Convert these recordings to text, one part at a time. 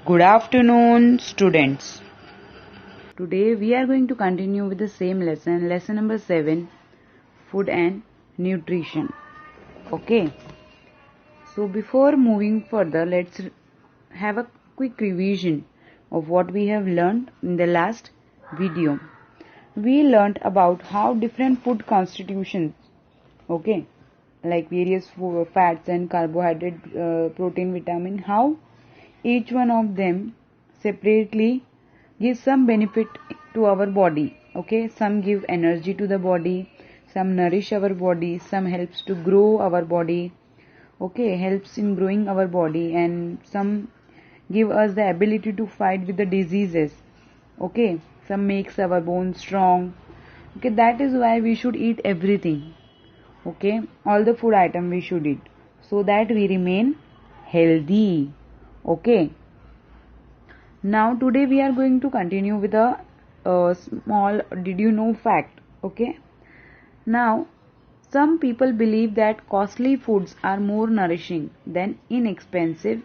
Good afternoon, students. Today we are going to continue with the same lesson number 7, food and nutrition. Okay. So before moving further, let's have a quick revision of what we have learned in the last video. We learned about how different food constitutions, okay, like various fats and carbohydrate, protein, vitamin, how each one of them separately gives some benefit to our body. Okay, some give energy to the body, some nourish our body, some helps to grow our body. Okay, helps in growing our body, and some give us the ability to fight with the diseases. Okay, some makes our bones strong. Okay, that is why we should eat everything. Okay, all the food item we should eat so that we remain healthy. Okay, now today we are going to continue with a small did you know fact. Okay, now some people believe that costly foods are more nourishing than inexpensive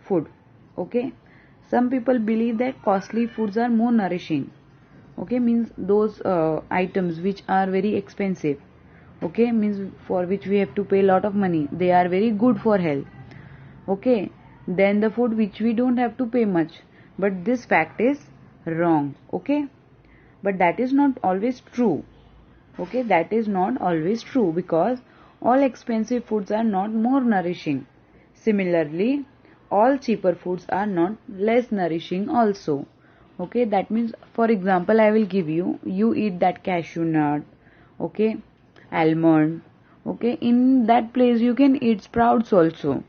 food. Okay, some people believe that costly foods are more nourishing. Okay, means those items which are very expensive, okay, means for which we have to pay a lot of money, they are very good for health. Okay, then the food which we don't have to pay much, but this fact is wrong. Okay, but that is not always true. Okay, that is not always true, because all expensive foods are not more nourishing. Similarly, all cheaper foods are not less nourishing also. Okay, that means, for example, I will give you eat that cashew nut, okay, almond, okay, in that place you can eat sprouts also.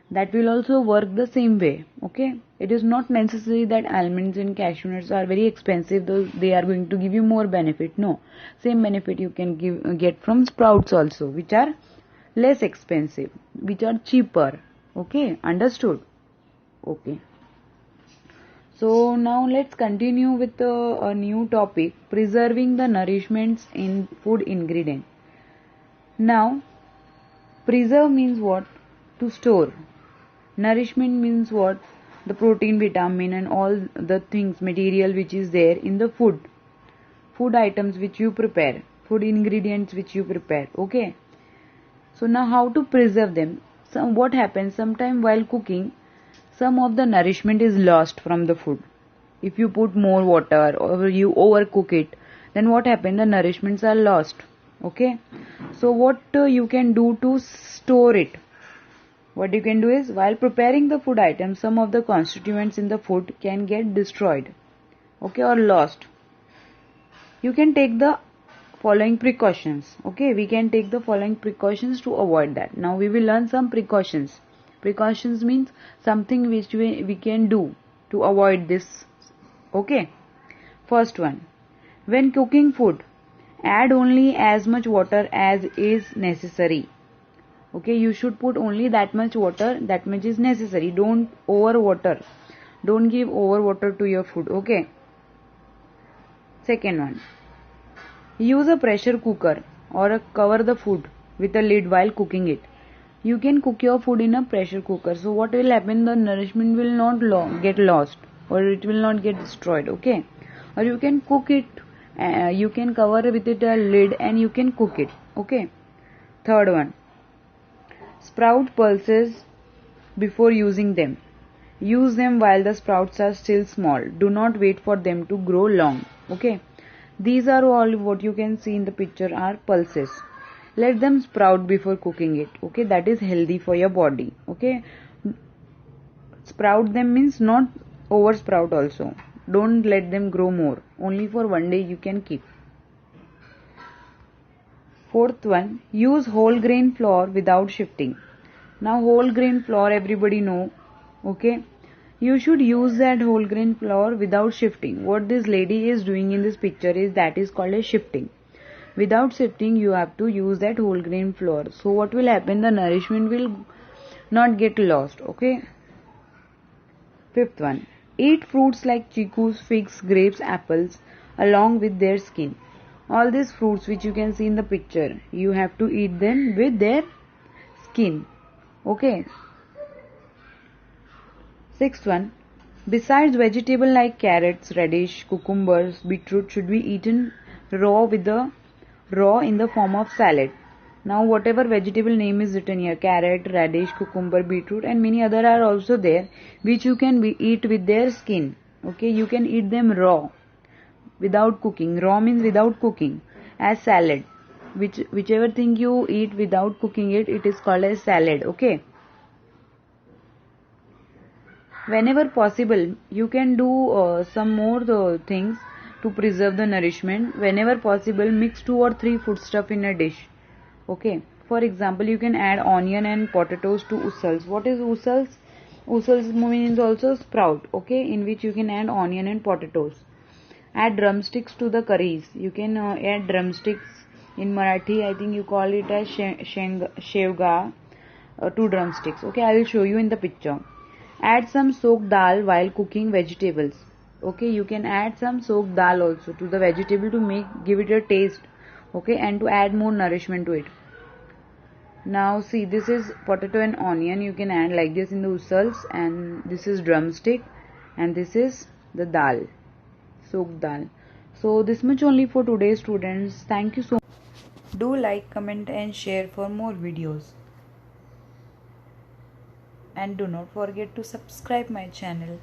That will also work the same way. Okay, it is not necessary that almonds and cashew nuts are very expensive, though they are going to give you more benefit. No, same benefit you can get from sprouts also, which are less expensive, which are cheaper. Okay, understood? Okay, so now let's continue with a new topic, preserving the nourishments in food ingredient. Now, preserve means what? To store. Nourishment means what? The protein, vitamin and all the things, material which is there in the food items which you prepare, food ingredients which you prepare. Okay, so now how to preserve them? What happens sometime while cooking, some of the nourishment is lost from the food. If you put more water or you overcook it, then what happens? The nourishments are lost. Okay, so what you can do to store it? What you can do is, while preparing the food item, some of the constituents in the food can get destroyed, okay, or lost. You can take the following precautions. Okay, we can take the following precautions to avoid that. Now we will learn some precautions. Precautions means something which we can do to avoid this. Okay, first one, when cooking food, add only as much water as is necessary. Okay, you should put only that much water that much is necessary. Don't over water. Don't give over water to your food. Okay. Second one, use a pressure cooker or cover the food with a lid while cooking it. You can cook your food in a pressure cooker. So what will happen? The nourishment will not get lost, or it will not get destroyed. Okay. Or you can cook it. You can cover with it a lid and you can cook it. Okay. Third one, sprout pulses before using them. Use them while the sprouts are still small. Do not wait for them to grow long. Okay, these are all what you can see in the picture are pulses. Let them sprout before cooking it. Okay, that is healthy for your body. Okay, sprout them means not over sprout also. Don't let them grow more. Only for one day you can keep. Fourth one, use whole grain flour without shifting. Now whole grain flour everybody know. Okay, you should use that whole grain flour without shifting. What this lady is doing in this picture is that is called as shifting. Without shifting you have to use that whole grain flour. So what will happen? The nourishment will not get lost. Okay. Fifth one, eat fruits like chickus, figs, grapes, apples along with their skin. All these fruits which you can see in the picture, you have to eat them with their skin. Okay. Sixth one, Besides vegetable like carrots, radish, cucumbers, beetroot should be eaten raw in the form of salad. Now whatever vegetable name is written here, carrot, radish, cucumber, beetroot and many other are also there, which you can eat with their skin. Okay, you can eat them raw without cooking. Raw means without cooking, as salad. Whichever thing you eat without cooking it, it is called as salad. Okay. Whenever possible, you can do some more things to preserve the nourishment. Whenever possible, mix 2 or 3 foodstuff in a dish. Okay. For example, you can add onion and potatoes to usals. What is usals? Usals means also sprout. Okay, in which you can add onion and potatoes. Add drumsticks to the curries. You can add drumsticks. In Marathi, I think you call it as shevga. 2 drumsticks. Okay, I will show you in the picture. Add some soaked dal while cooking vegetables. Okay, you can add some soaked dal also to the vegetable to give it a taste. Okay, and to add more nourishment to it. Now see, this is potato and onion. You can add like this in the usals, and this is drumstick, and this is the dal, soaked dal. So this much only for today, students. Thank you so much. Do like, comment and share for more videos. And do not forget to subscribe my channel.